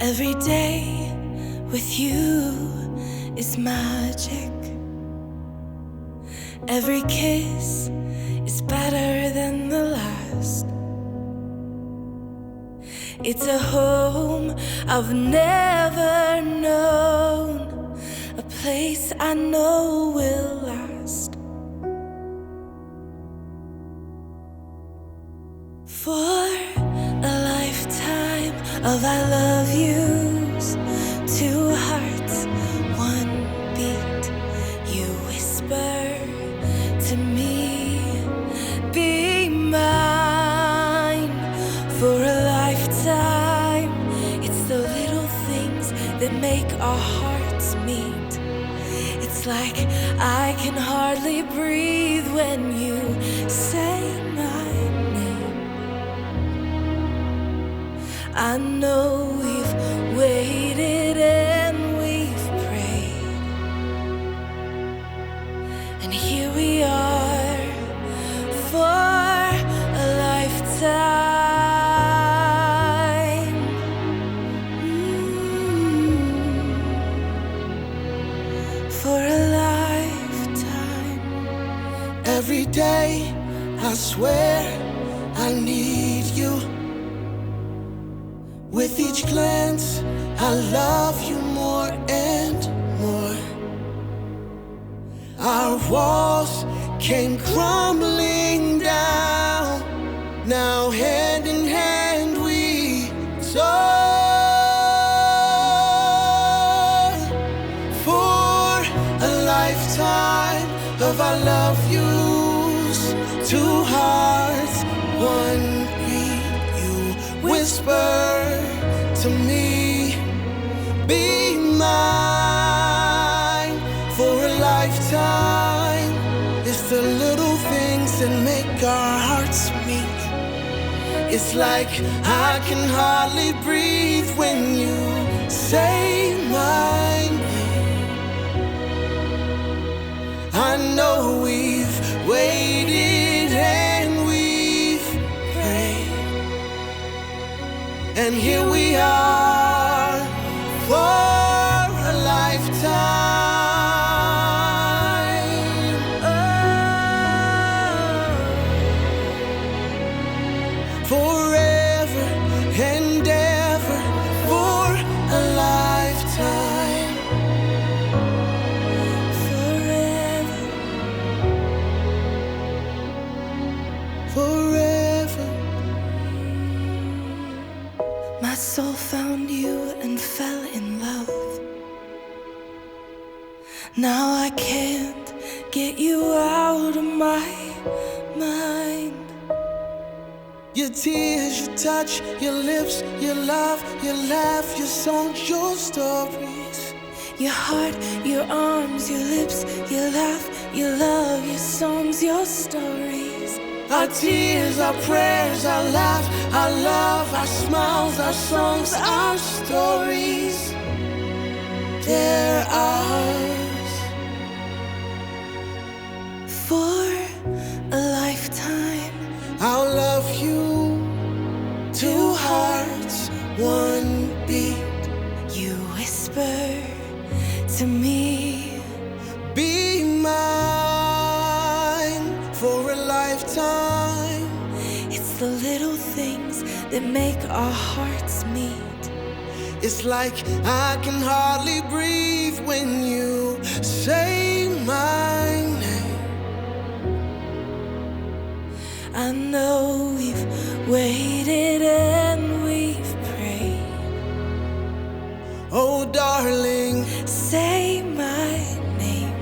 Every day with you is magic. Every kiss is better than the last. It's a home I've never known, a place I know will last. For a lifetime of I love yous, two hearts, one beat. You whisper to me, be mine. For a lifetime, it's the little things that make our hearts meet. It's like I can hardly breathe when you say my name. I know we've waited and we've prayed, and here we are for a lifetime. For a lifetime. Every day, I swear I need you. With each glance, I love you more and more. Our walls came crumbling down. Now hand in hand we soar. For a lifetime of I love yous, two hearts, one beat. You whisper to me, be mine. For a lifetime, it's the little things that make our hearts meet. It's like I can hardly breathe when you say my name. I know we've waited and we've prayed, and here we are for a lifetime. Forever and ever for a lifetime. Forever. Forever. My soul found you and fell in love. Now I can't get you out of my mind. Your tears, your touch, your lips, your love, your laugh, your songs, your stories. Your heart, your arms, your lips, your laugh, your love, your songs, your stories. Our tears, our prayers, our laugh, our love, our smiles, our songs, our stories. They're ours. For a lifetime, I'll love you. Two hearts, one beat. you whisper to me, Be mine for a lifetime. it's the little things that make our hearts meet. It's like I can hardly breathe when you say my name. I know we've waited and we've prayed. Oh, darling, Say my name.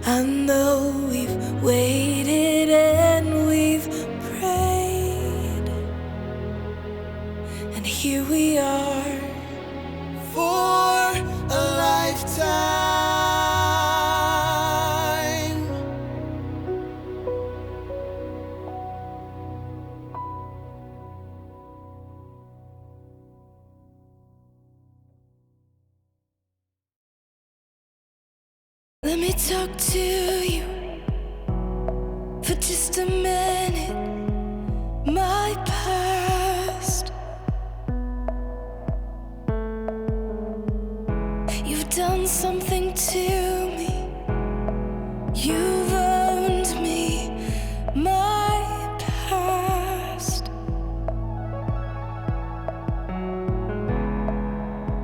I know we've waited and we've prayed, and here we are for a lifetime. Let me talk to you for just a minute. My past done something to me. You've owned me, my past,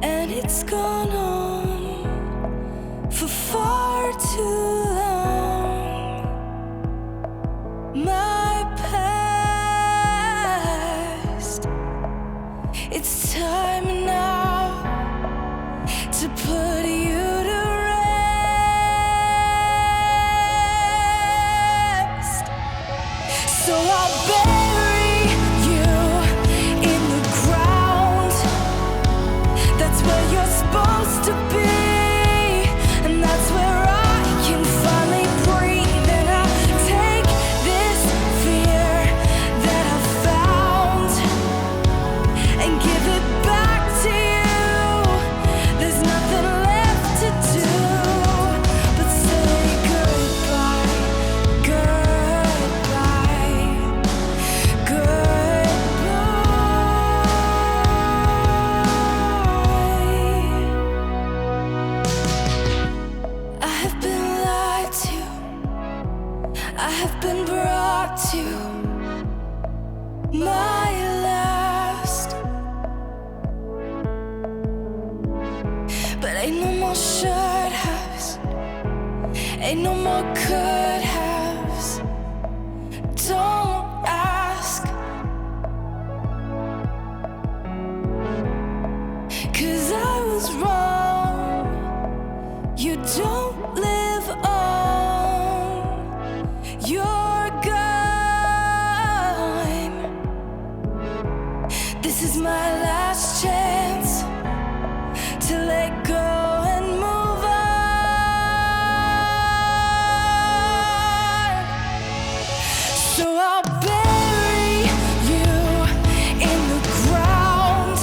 and it's gone on for far too long. My past, it's time now to put you to rest. So I'll bury you in the ground. That's where you're supposed to be, and that's where I can finally breathe. And I'll take this fear that I found and give it back to you. There's nothing left to do but say goodbye, goodbye, goodbye. I have been lied to, I have been brought to my last, but ain't no more should haves, ain't no more could haves. Don't ask, 'cause I was wrong. You don't live on, you're gone. This is my last chance to let go and move on. So I'll bury you in the ground.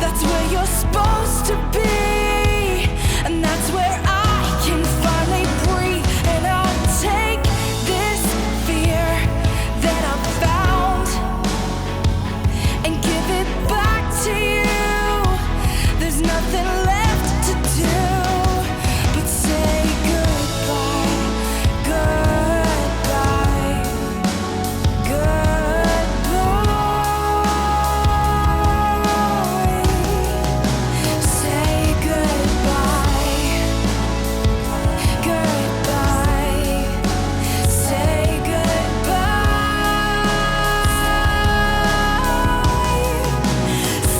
That's where you're supposed to be, and that's where I can finally breathe. And I'll take this fear that I found and give it back to you. There's nothing left to do but say goodbye, goodbye, goodbye. Say goodbye, goodbye. Say goodbye.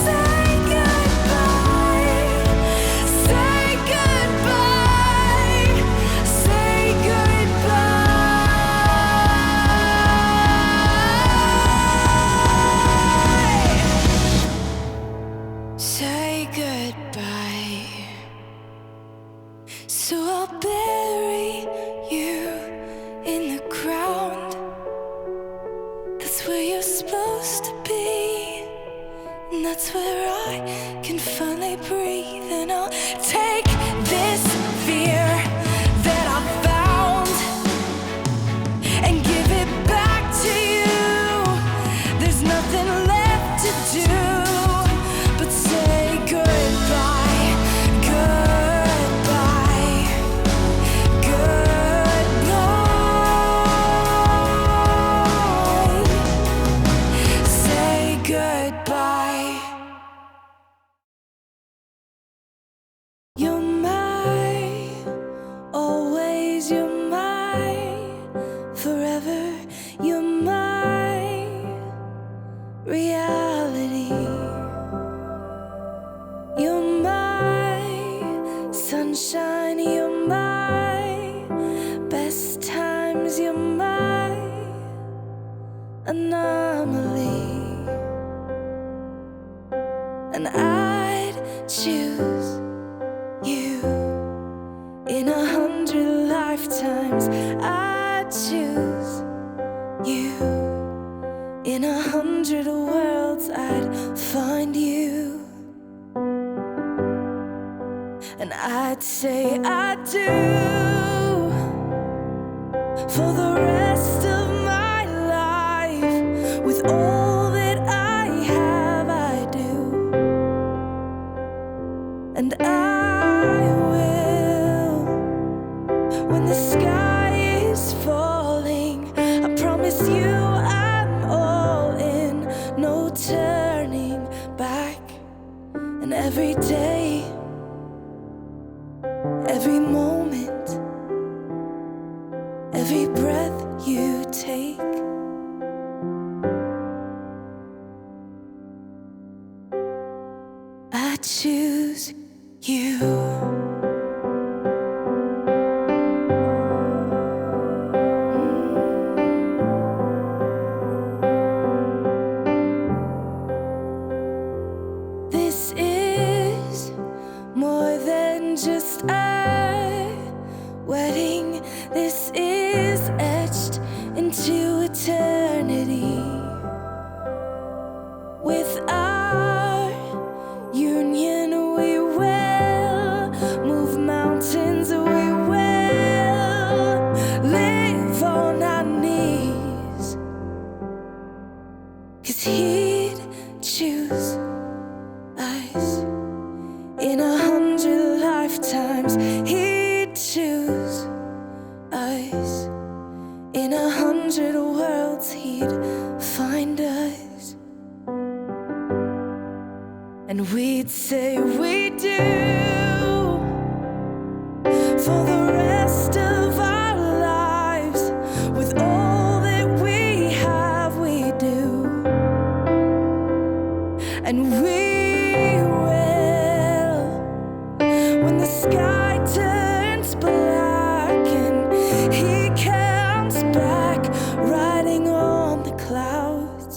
Say goodbye. Say goodbye. Say goodbye. Say goodbye. So I'll bury you in the ground. That's where you're supposed to be, and that's where I can finally breathe. And I'll take this fear that I found and give it back to you. There's nothing left to do but say goodbye, goodbye, goodbye. Say goodbye. You're my, always you're my, forever you're my reality. You're my sunshine, you're my best times, you're my anomaly. And I'd choose you in 100 lifetimes. I'd choose you in 100 worlds. I'd find you, and I'd say I do for the rest of my life. With all that I have, I do. And I turning back. And every day, every moment, every breath you take, I choose you. This is more than just a wedding. This is etched into eternity. With our union, we will move mountains. We will live on our knees. 'Cause he'd choose us in 100 lifetimes. He'd choose us in 100 worlds. He'd find us, and we'd say we do for the rest of our lives. With all that we have, we do. And we will, when the sky turns black and he comes back riding on the clouds.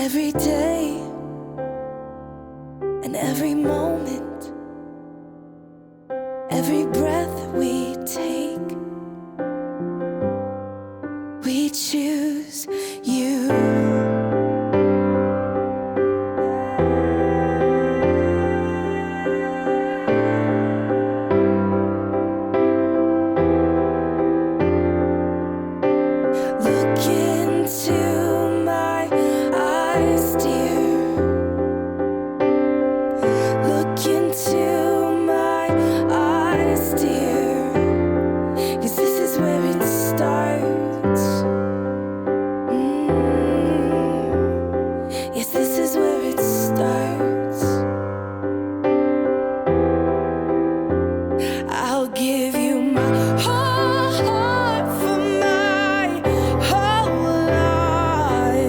Every day and every moment, every breath we take, we choose you. Look into my eyes, dear. Look into my eyes, dear. 'Cause this is where it starts. Yes, this is where it starts. I'll give you my whole heart for my whole life.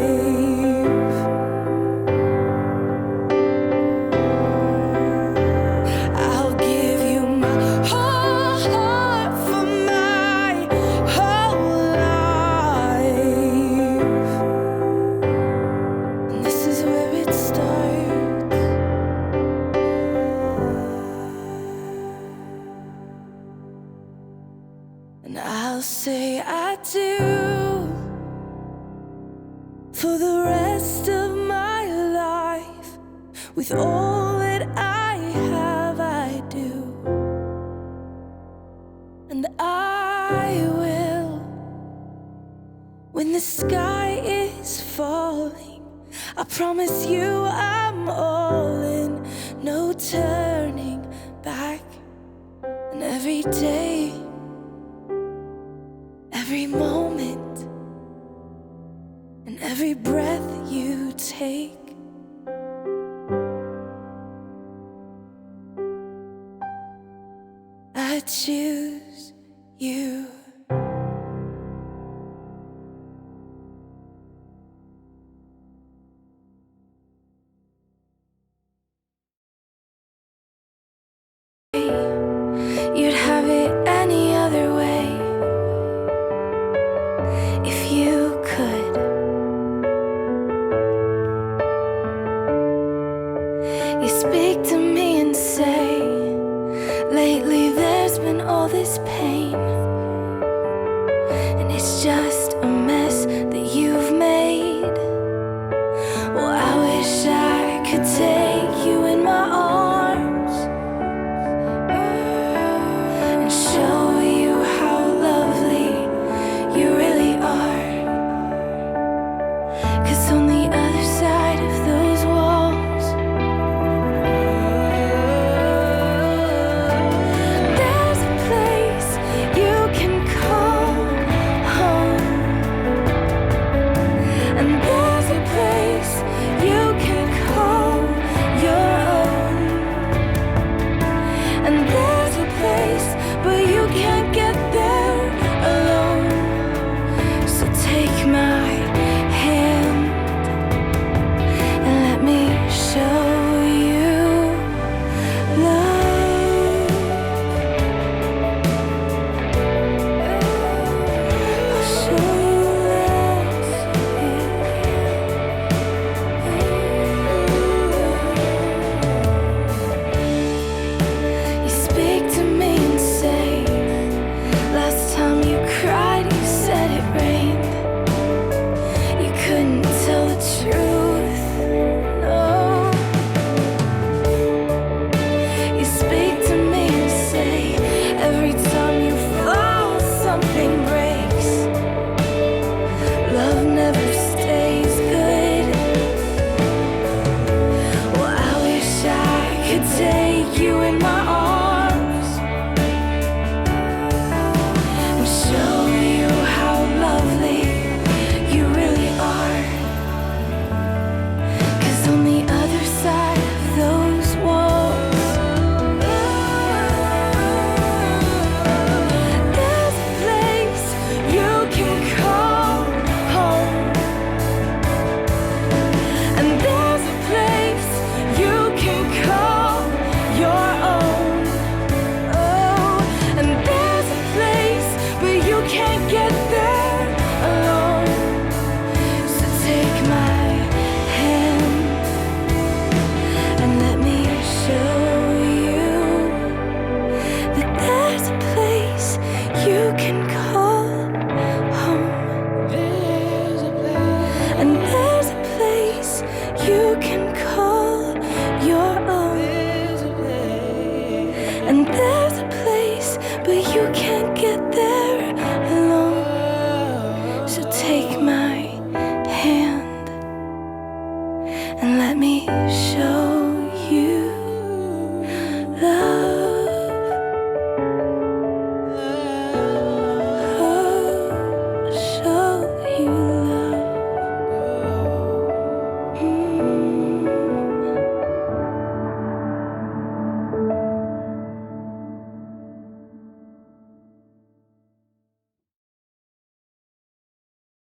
I'll give you my whole heart for my whole life. And this is where it starts. And I'll say I do for the rest of my life. With all that I have, I do. And I will, when the sky is falling. I promise you I'm all in, no turning back. And every day, every moment, and every breath you take, I choose you. You'd have it any other way if you could. You speak to me and say, lately there's been all this pain, and it's just a mess that you've made. Well, I wish I could take you in my arms and show you how lovely you really are. 'Cause on the other side of those walls, there's a place you you can call your own. And there's a place, but you can't get there alone. So take my hand and let me show you love. Oh, show you love.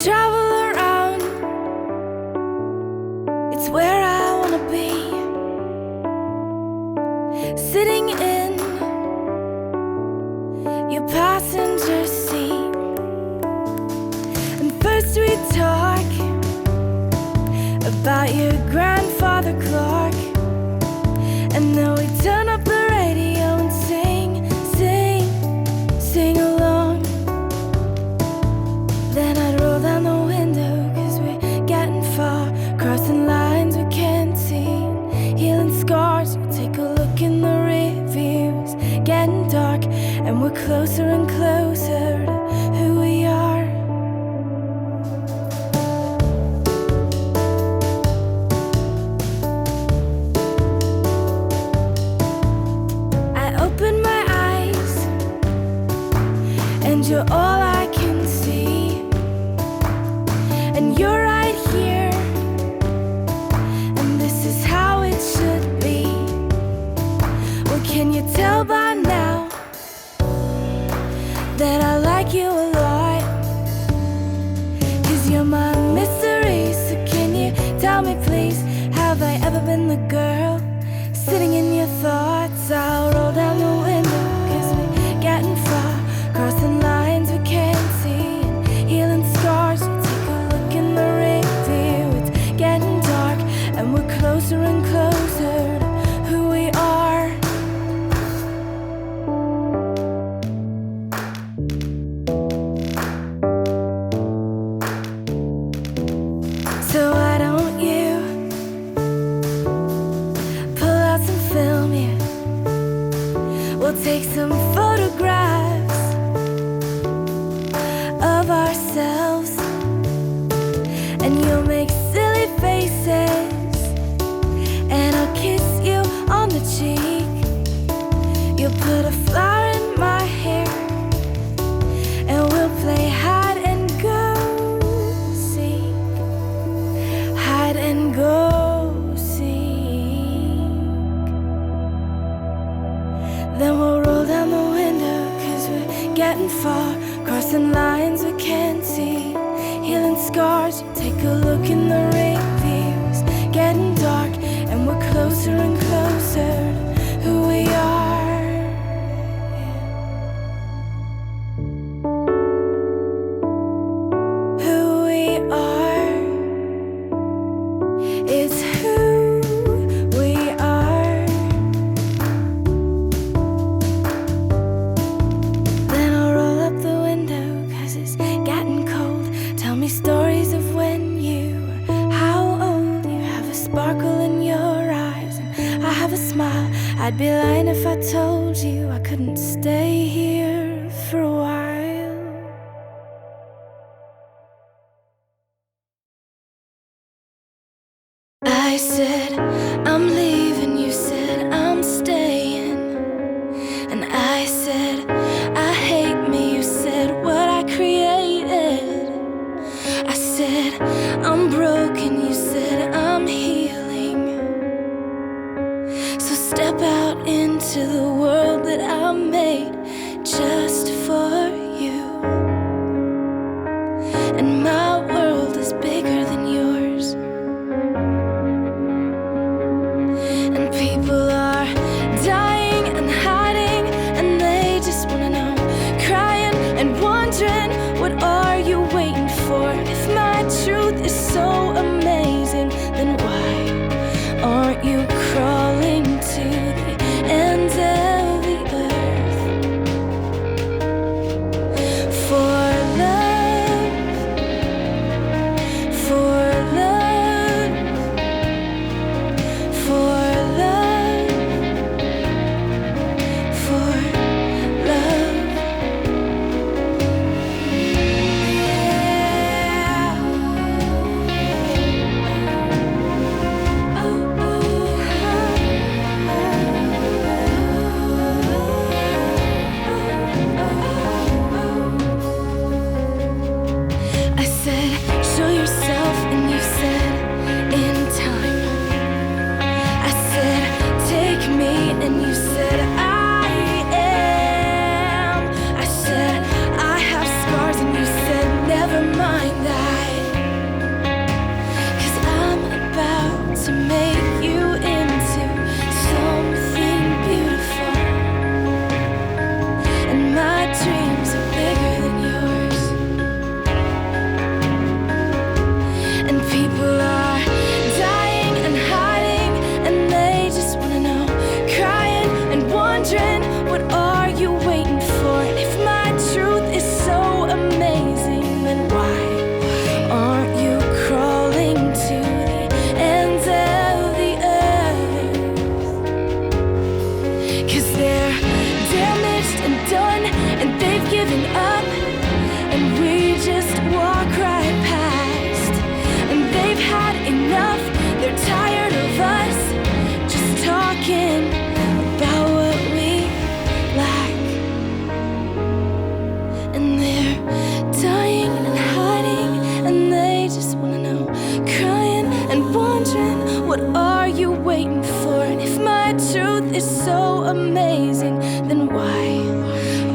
Travel around, it's where I wanna be. Sitting in your passenger seat, and first we talk about your grandfather clock, and then we turn up the radio and sing along. Then I'd roll down the window, 'cause we're getting far, crossing lines we can't see, healing scars. We take a look in the reviews, getting dark, and we're closer and closer to who we are. I open my eyes, and you're all I can see. And you're right here, and this is how it should be. Well, can you tell by now that I like you a lot? 'Cause you're my mystery, so can you tell me please, have I ever been the girl sitting in your thoughts? I'll roll down the window, 'cause we're getting far, crossing lines we can't see, healing scars. We take a look in the review, it's getting dark, and we're closer and closer to who we are. So why don't you pull out some film here? We'll take some photographs of ourselves, and you'll make silly faces, and I'll kiss you on the cheek. You'll put a flower in my hair, and we'll play hide and go seek, hide and go seek. Then we'll roll down the window, 'cause we're getting far, crossing lines we can't see, healing scars. You take a look in the reviews, getting dark, and we're closer and closer to who we are. Who we are is who we are. Then I'll roll up the window, 'cause it's getting cold. Tell me stories of when you were how old. You have a sparkle in your eyes, and I have a smile. I'd be lying if I told you I couldn't stay here for a while. I said, I'm leaving, you said, I'm staying. And I said, I hate me, you said, what I created. I said, I'm broken, you said, I'm healing. So step out into the world that I made just for you. And my world is bigger than yours. And people are dying and hiding, and they just wanna know, crying and wondering, what are you waiting for? If my truth is so amazing, then why aren't you crawling to the end of the earth for love, for love? me, and you said I am. I said I have scars, and you said never mind that, 'cause I'm about to make you into something beautiful, and my dreams are bigger than yours. And people are dying and hiding, and they just wanna know, crying and wondering, what are you waiting for? And if my truth is so amazing, then why aren't you crawling to the ends of the earth? 'Cause they're damaged and done, and they've given up, and we just walk right past. And they've had enough, they're tired of us just talking about what we lack. And they're dying and hiding, and they just wanna know, crying and wondering, what are you waiting for? And if my truth is so amazing, then why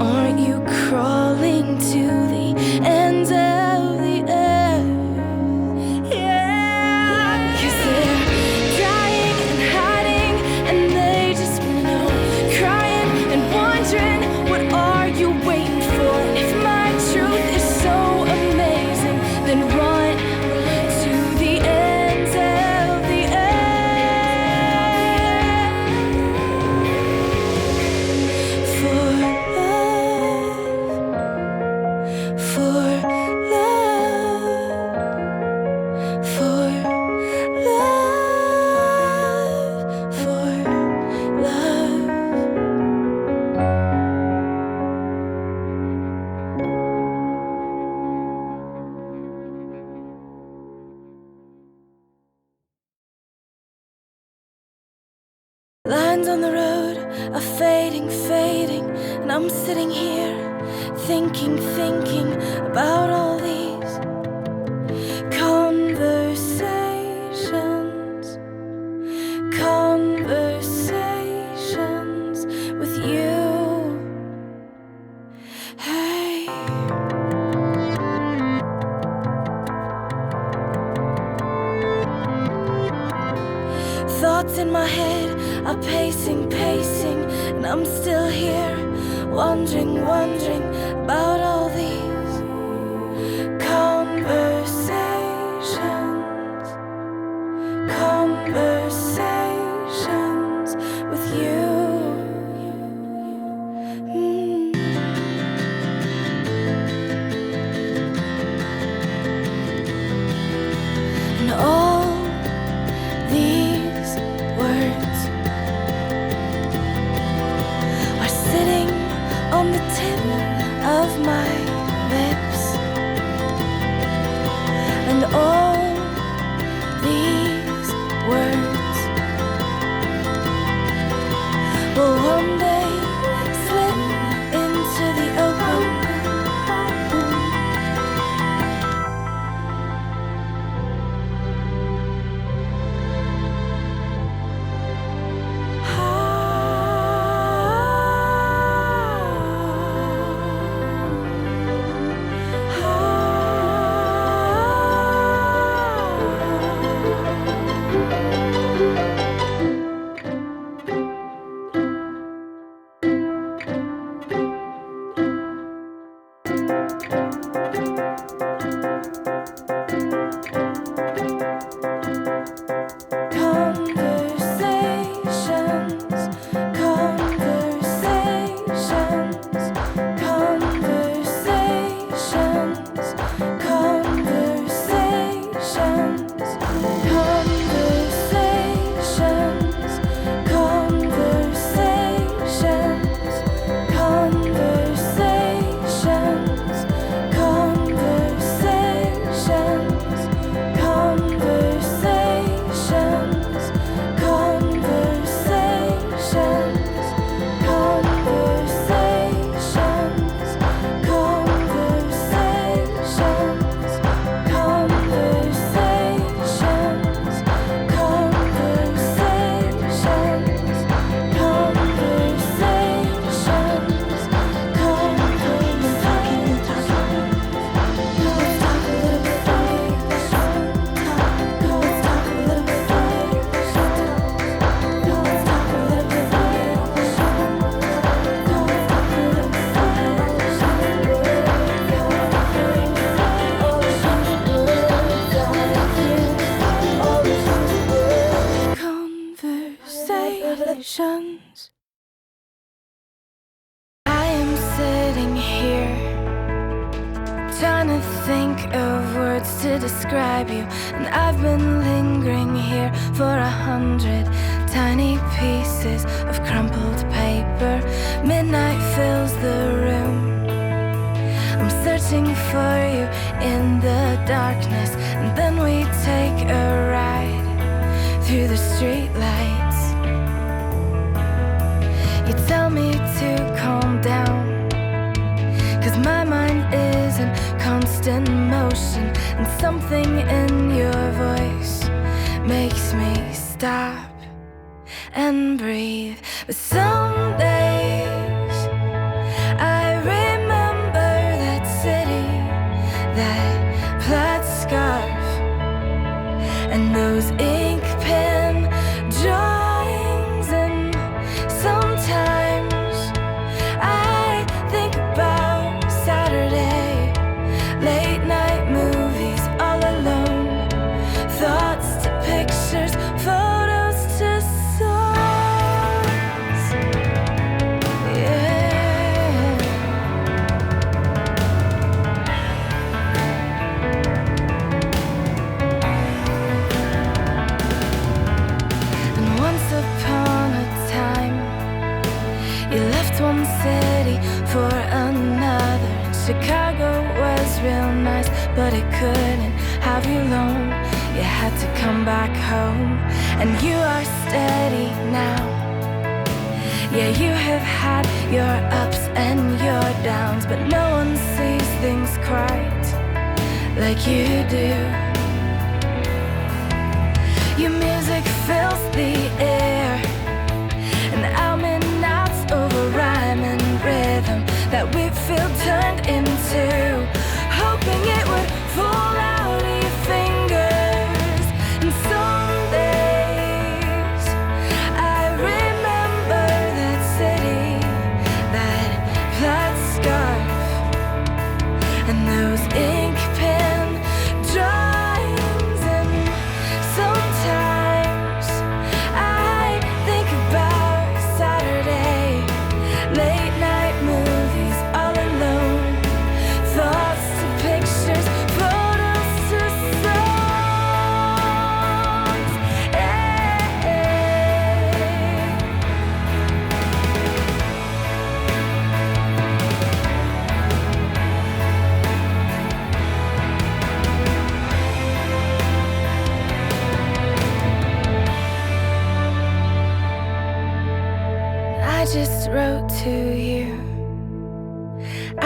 aren't you crawling to the ends of the earth? Yeah, 'cause they're dying and hiding, and they just wanna know, crying and wondering, what are you waiting for? And if my truth is so amazing, then run to the ends of the earth. For love, for love, for love, for love. Lines on the road are fading, fading, and I'm sitting here thinking, thinking about all these conversations, conversations with you. Hey. Thoughts in my head are pacing, pacing, and I'm still here wondering, wondering about all these conversations, conversations with you. And all these words are sitting on the tip of my lips, and all these words will one day slip into the open. visions. I am sitting here, trying to think of words to describe you, and I've been lingering here for 100 tiny pieces of crumpled paper. Midnight fills the room. I'm searching for you in the darkness, and then we take a ride through the streetlights. You tell me to calm down, 'cause my mind is in constant motion, and something in your voice makes me stop and breathe. But some days I remember that city, that plaid scarf, and those ink pen drawings, and sometimes I think about Saturday, late night movies, all alone, thoughts to pictures, photos to songs. Yeah. And once upon a time, you left one city for another. Chicago was real nice, but it couldn't have you long. You had to come back home, and you are steady now. Yeah, you have had your ups and your downs, but no one sees things quite like you do. Your music fills the air, and I'm in knots over rhyme and rhythm that we feel turned into, hoping it would fall out of your fingers. And some days I remember that city, that plaid scarf, and those ink pen drawings, and sometimes I think about Saturday, late night movies, all alone, thoughts to pictures, photos to songs. I just wrote to you,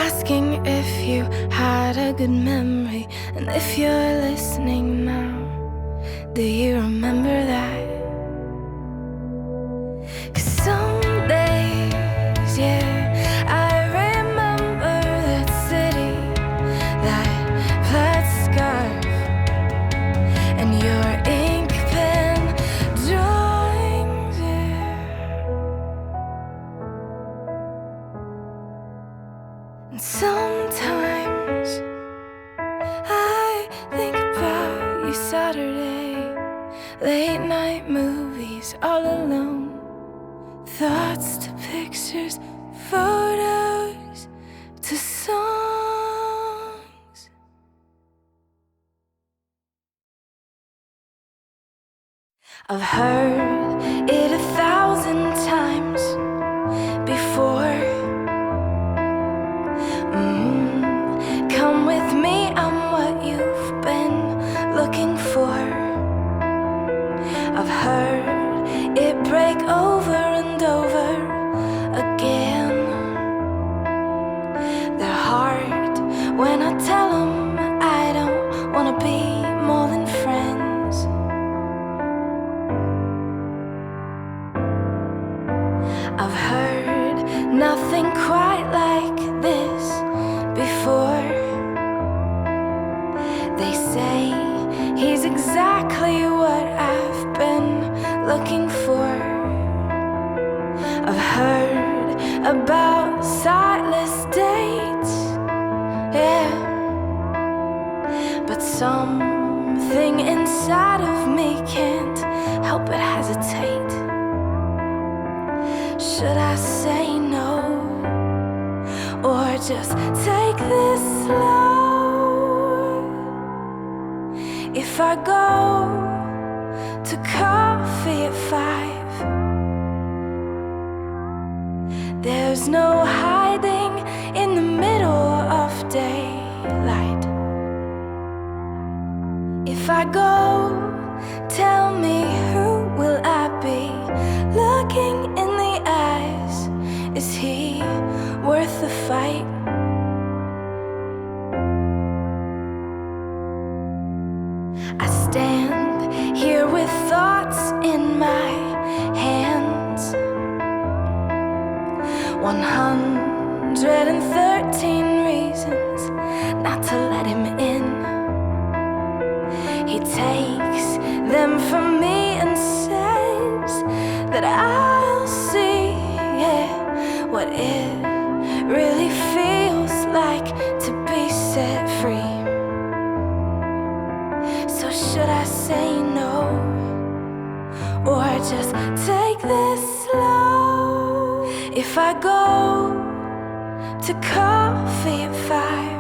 asking if you had a good memory, and if you're listening now, do you remember that? 'Cause some days, yeah, I remember that city, that plaid scarf, and your ink pen drawings, yeah. And sometimes I think about you Saturday, late night movies, all alone, thoughts to pictures, photos to songs. I've heard it 1,000 times before. Come with me, I'm what you've been looking for. I've heard it break over and over again. Their heart when I tell them I don't wanna be more than friends. I've heard nothing quite like this before. They say he's exactly what I've been looking for. I've heard about sightless dates, yeah, but something inside of me can't help but hesitate. should I say no, or just take this slow? If I go to coffee at 5, there's no hiding in the middle of daylight. If I go, tell me, who will I be looking in the eyes? Is he worth the fight? I stand here with thoughts in my hands, 113 reasons not to let him in. He takes them from me and says that I'll see, yeah, what it really feels like to be set free. So should I say no, or just take this slow? If I go to coffee at 5,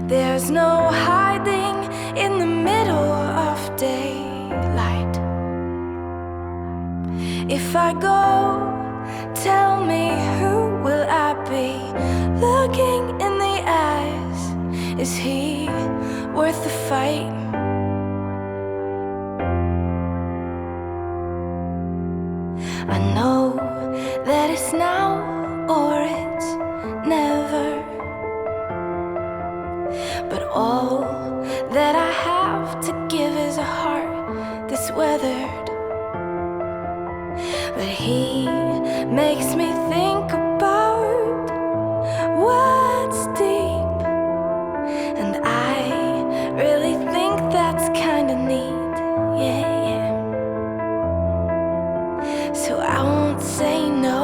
there's no hiding in the middle of daylight. If I go, tell me, who will I be looking in the eyes? Is he worth the fight? I know that it's now or it's never, but all that I have to give is a heart that's weathered. But he makes me think about what's deep, and I really think that's kinda neat, yeah, yeah. So I won't say no,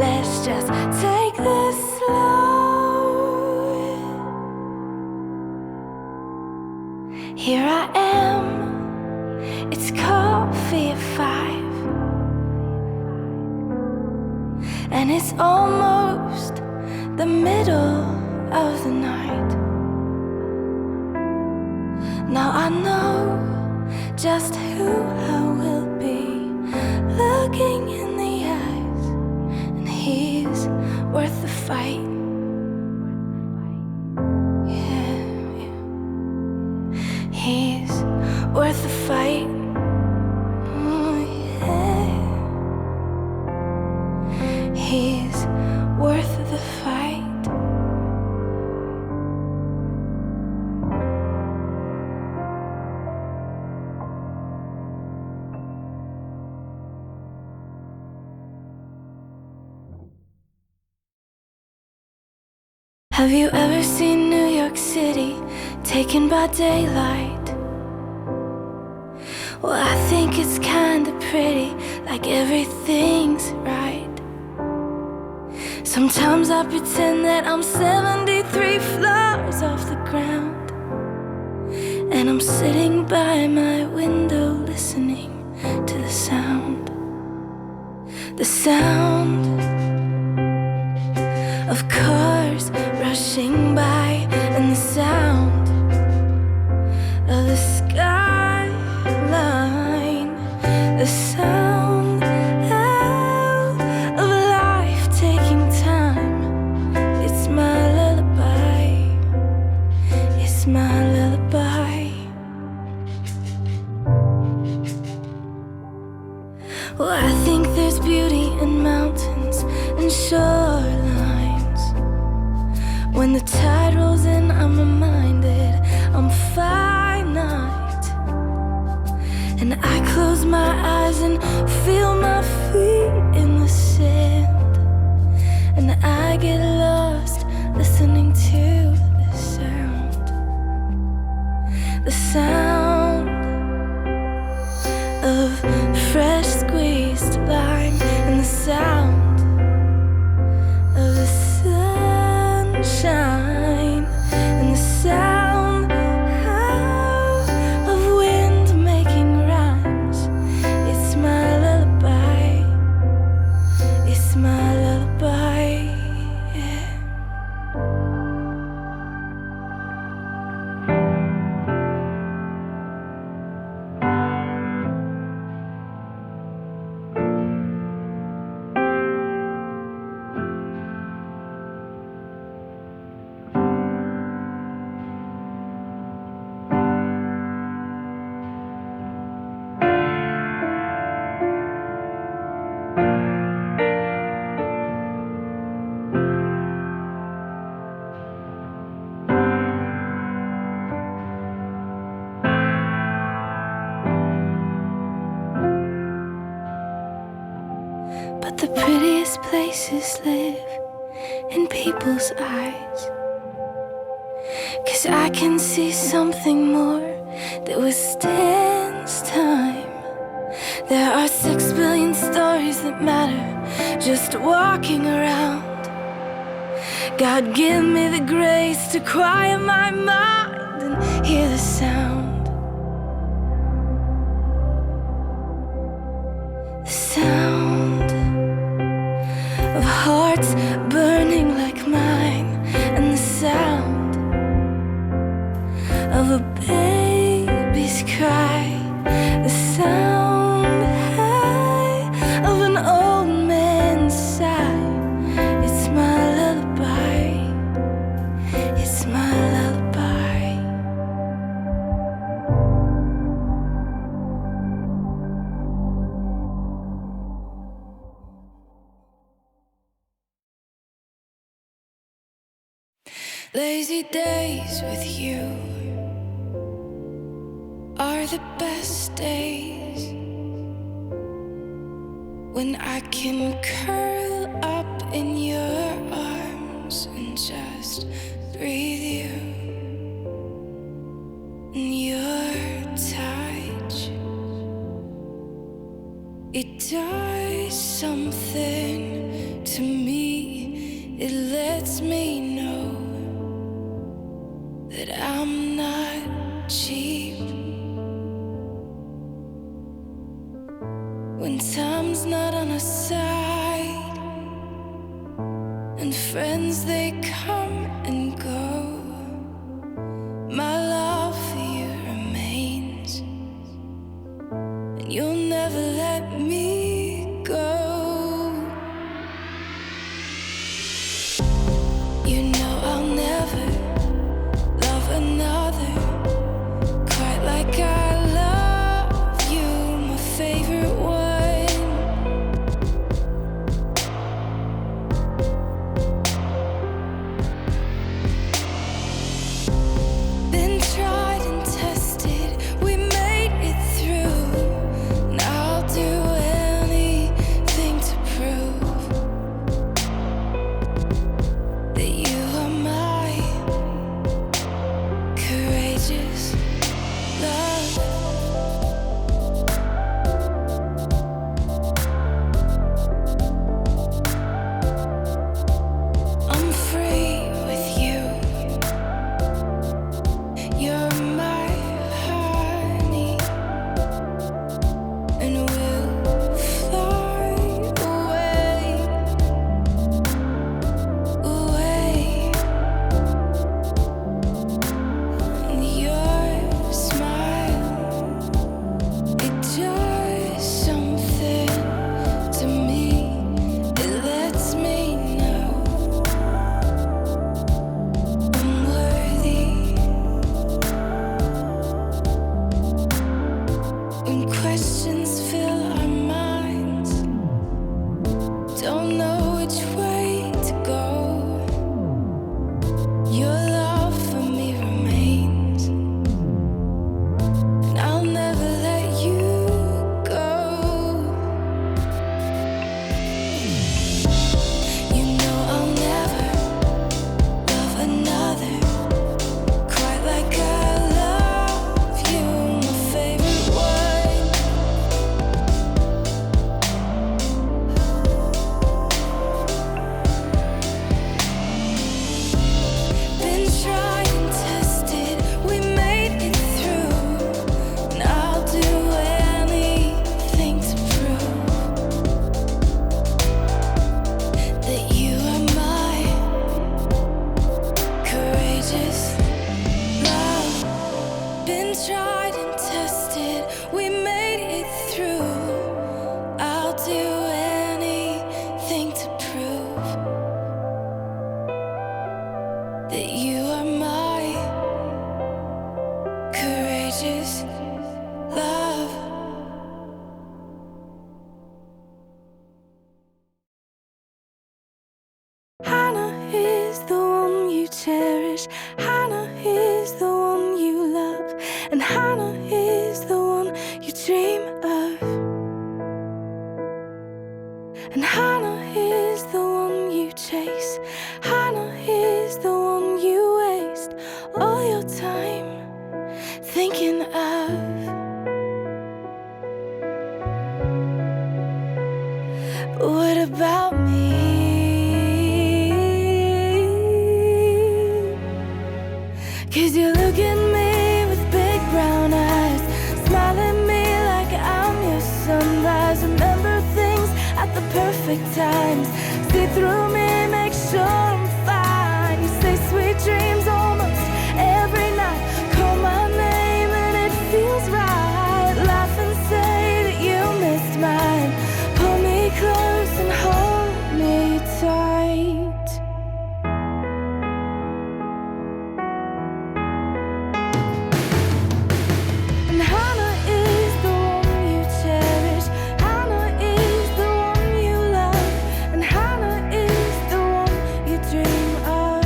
let's just take this slow. Here I am, it's coffee at 5, and it's almost the middle of the night. Now I know just who I will be looking in the eyes, and he's worth the fight. Yeah, yeah. He's worth the fight. Oh, yeah. He's worth the fight. Have you ever seen New York City taken by daylight? Well, I think it's kinda pretty, like everything's right. Sometimes I pretend that I'm 73 floors off the ground, and I'm sitting by my window listening to the sound of cars rushing by, and the sound of the skyline, the sound of life taking time. It's my lullaby, it's my lullaby. Well, I think there's beauty in mountains and shorelines. When the tide rolls in, I'm reminded I'm finite, and I close my eyes and feel my feet in the sand, and I get lost listening to the sound of fresh squeezed lime, and the sound of the sunshine, and the sound of wind making rhymes. It's that the prettiest places live in people's eyes. 'Cause I can see something more that withstands time. There are 6 billion stories that matter just walking around. God, give me the grace to quiet my mind and hear the sound. The sound of hearts burning like mine, and the sound of a baby's cry. The sound, hey, of an old man's sigh. It's my lullaby. It's my lullaby. Lazy days with you are the best days, when I can curl up in your arms and just breathe you in your touch. It does something to me. It lets me know that I'm not cheap. When time's not on our side, and friends they come and go, my love for you remains, and you'll never let me go. You know I'll never love another quite like I love you, my favorite one. Been tried and tested, we made it through, and I'll do anything to prove that you are my courageous love. I'm free with you. You're my honey, and we'll fly away, away. And your smile, it does something to me. It lets me know I'm worthy. When questions fill our minds, don't know which way to go, your love for me remains, and I'll never let you go. You know I'll never love another quite like I love you, my favorite one. Been tried and tested, we made it through, and I'll do anything to prove that you are my courageous love. Been tried and tested, we made it through. I'll do anything to prove that you are my courageous love. Hannah is the one you cherish. Hannah is the one you love, and Hannah is the one you dream of. And perfect times. See through me, make sure I'm fine. You say sweet dreams almost every night. Call my name and it feels right. Laugh and say that you missed mine. Pull me close and hold me tight. And Hannah is the one you cherish. Hannah is the one you love. And Hannah is the one you dream of.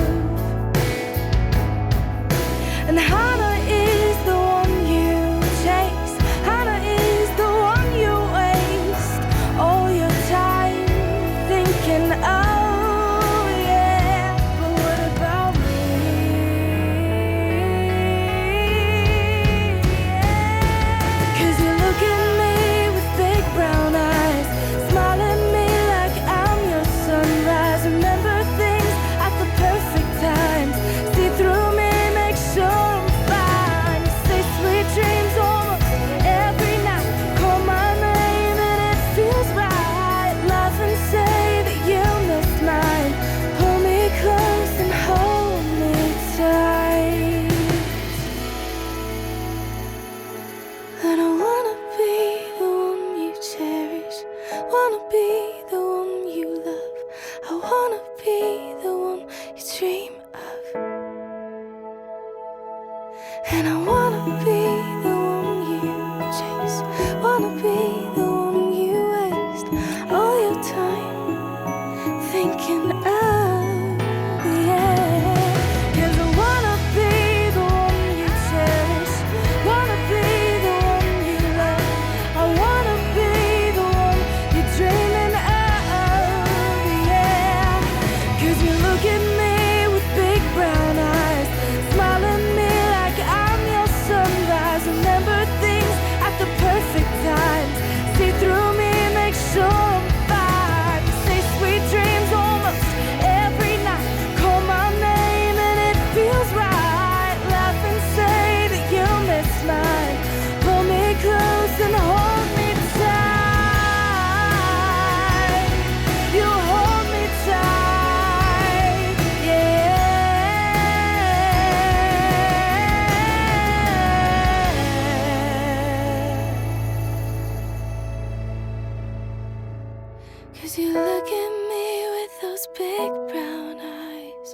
And Hannah is the one you chase. Hannah is the one you waste all your time thinking of. But what about me? Cause you look at me with big brown eyes, smile at me like I'm your sunrise. Remember things at the perfect times. See through me, make sure I'm fine. You say sweet dreams almost every night. Call my name and it feels right. Laugh and say that you missed mine. Pull me close and hold me tight. And I wanna be the one you cherish. Wanna be the one you love. I wanna be the one you dream of. And I wanna be the one you chase. Wanna be the one you waste all your time thinking of. Cause I wanna be the one you cherish. Wanna be the one you love. I wanna be the one you're dreaming of. Cause you look at me with big brown eyes, smile at me like I'm your sunrise. Remember things at the perfect times. See through me, make sure I'm fine. Say sweet dreams almost every night. Call my name and it feels right. Laugh and say that you missed mine. Pull me close and hold me tight. You hold me tight, Cause you look at me with those big brown eyes,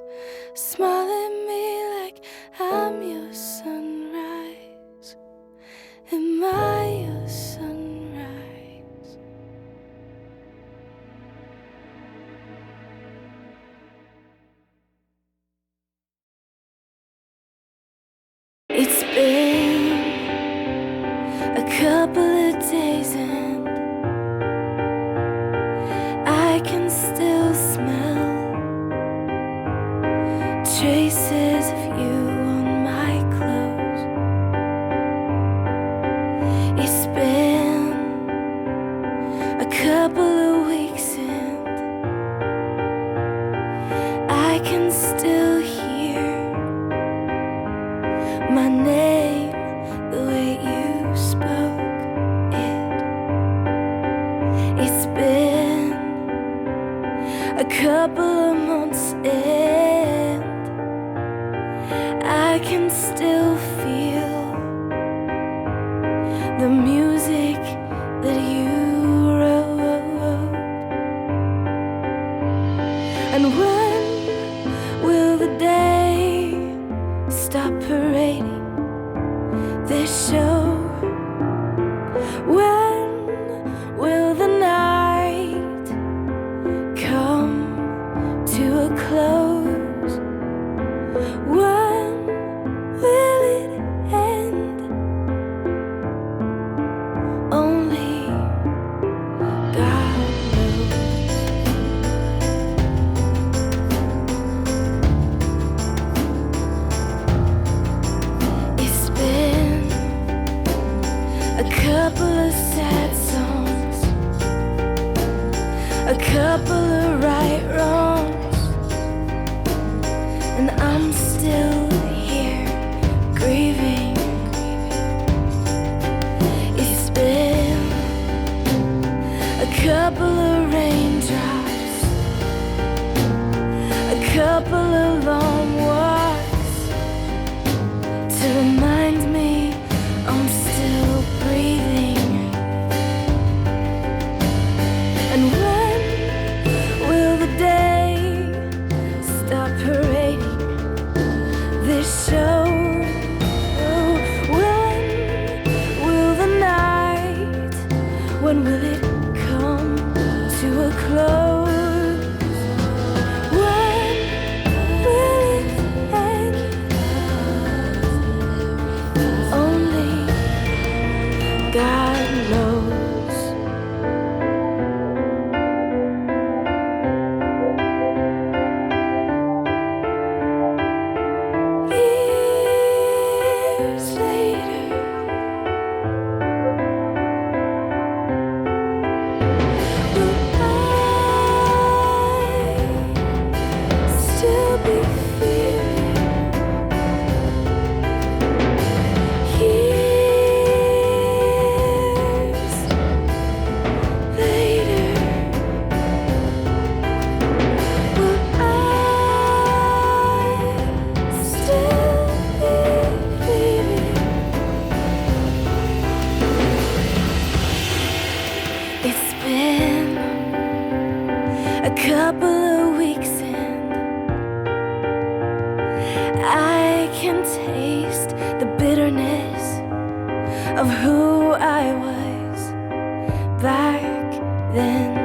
smile at me like I'm your sunrise. Am I your sunrise? It's been a couple of days and I can still smell traces of you on my clothes. It's been a couple of weeks and I can still hear my name the way you spoke it. It's been a couple of months and I can still feel the music that you wrote. And when will the day stop parading this show? When will the night come to a close? When will it end? Only God knows. It's been a couple of sad songs, a couple of right wrongs, and I'm still here grieving. It's been a couple of raindrops raindrops, a couple of long walks to remind me I'm still breathing. And when will the day stop parading this show? When will it come to a close? When will it end? Only God knows. Years later, a couple of weeks and I can taste the bitterness of who I was back then.